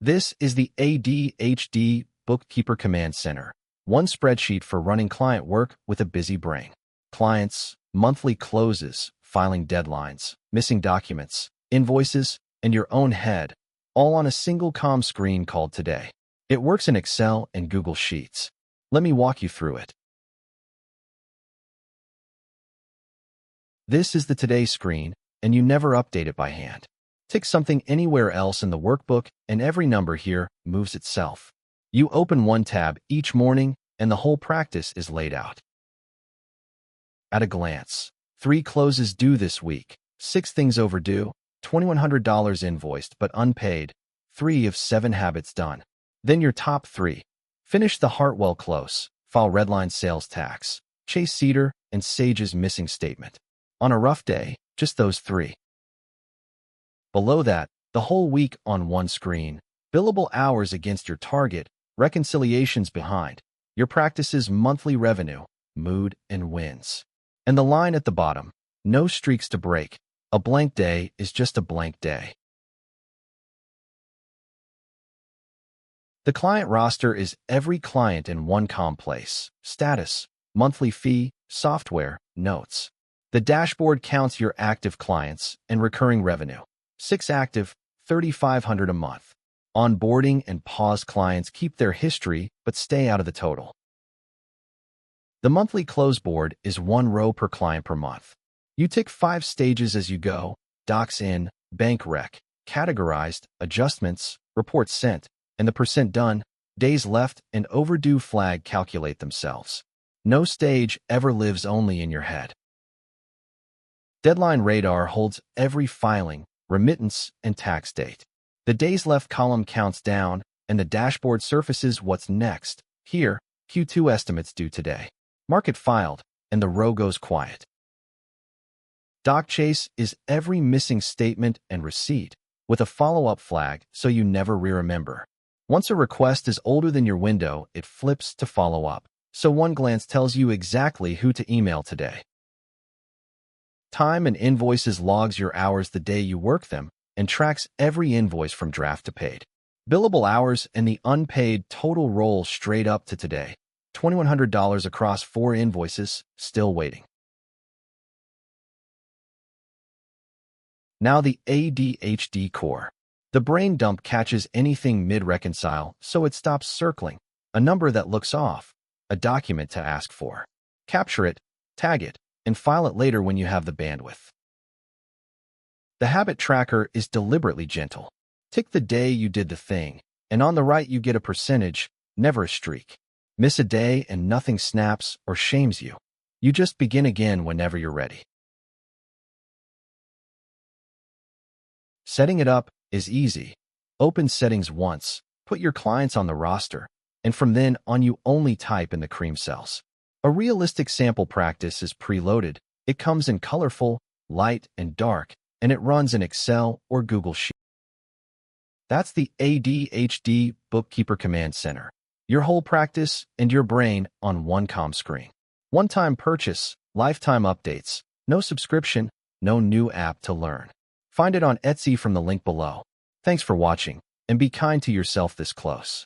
This is the ADHD Bookkeeper Command Center, one spreadsheet for running client work with a busy brain. Clients, monthly closes, filing deadlines, missing documents, invoices, and your own head, all on a single comm screen called Today. It works in Excel and Google Sheets. Let me walk you through it. This is the Today screen, and you never update it by hand. Tick something anywhere else in the workbook, and every number here moves itself. You open one tab each morning, and the whole practice is laid out. At a glance, 3 closes due this week, 6 things overdue, $2,100 invoiced but unpaid, 3 of 7 habits done. Then your top 3. Finish the Hartwell close, file Redline sales tax, Chase Cedar, and Sage's missing statement. On a rough day, just those 3. Below that, the whole week on one screen, billable hours against your target, reconciliations behind, your practice's monthly revenue, mood, and wins. And the line at the bottom, no streaks to break. A blank day is just a blank day. The client roster is every client in one comm place: status, monthly fee, software, notes. The dashboard counts your active clients and recurring revenue. 6 active, $3,500 a month. Onboarding and pause clients keep their history but stay out of the total. The monthly close board is 1 row per client per month. You tick 5 stages as you go: docs in, bank rec, categorized, adjustments, reports sent, and the percent done, days left, and overdue flag calculate themselves. No stage ever lives only in your head. Deadline radar holds every filing, remittance, and tax date. The days left column counts down, and the dashboard surfaces what's next. Here, Q2 estimates due today. Market filed, and the row goes quiet. Doc Chase is every missing statement and receipt, with a follow-up flag so you never re-remember. Once a request is older than your window, it flips to follow-up, so one glance tells you exactly who to email today. Time and Invoices logs your hours the day you work them and tracks every invoice from draft to paid. Billable hours and the unpaid total roll straight up to today. $2,100 across 4 invoices, still waiting. Now the ADHD core. The brain dump catches anything mid-reconcile, so it stops circling. A number that looks off. A document to ask for. Capture it, tag it, and file it later when you have the bandwidth. The habit tracker is deliberately gentle. Tick the day you did the thing, and on the right you get a percentage, never a streak. Miss a day and nothing snaps or shames you. You just begin again whenever you're ready. Setting it up is easy. Open settings once, put your clients on the roster, and from then on you only type in the cream cells. A realistic sample practice is preloaded. It comes in colorful, light, and dark, and it runs in Excel or Google Sheets. That's the ADHD Bookkeeper Command Center. Your whole practice and your brain on one comm screen. One-time purchase, lifetime updates, no subscription, no new app to learn. Find it on Etsy from the link below. Thanks for watching, and be kind to yourself this close.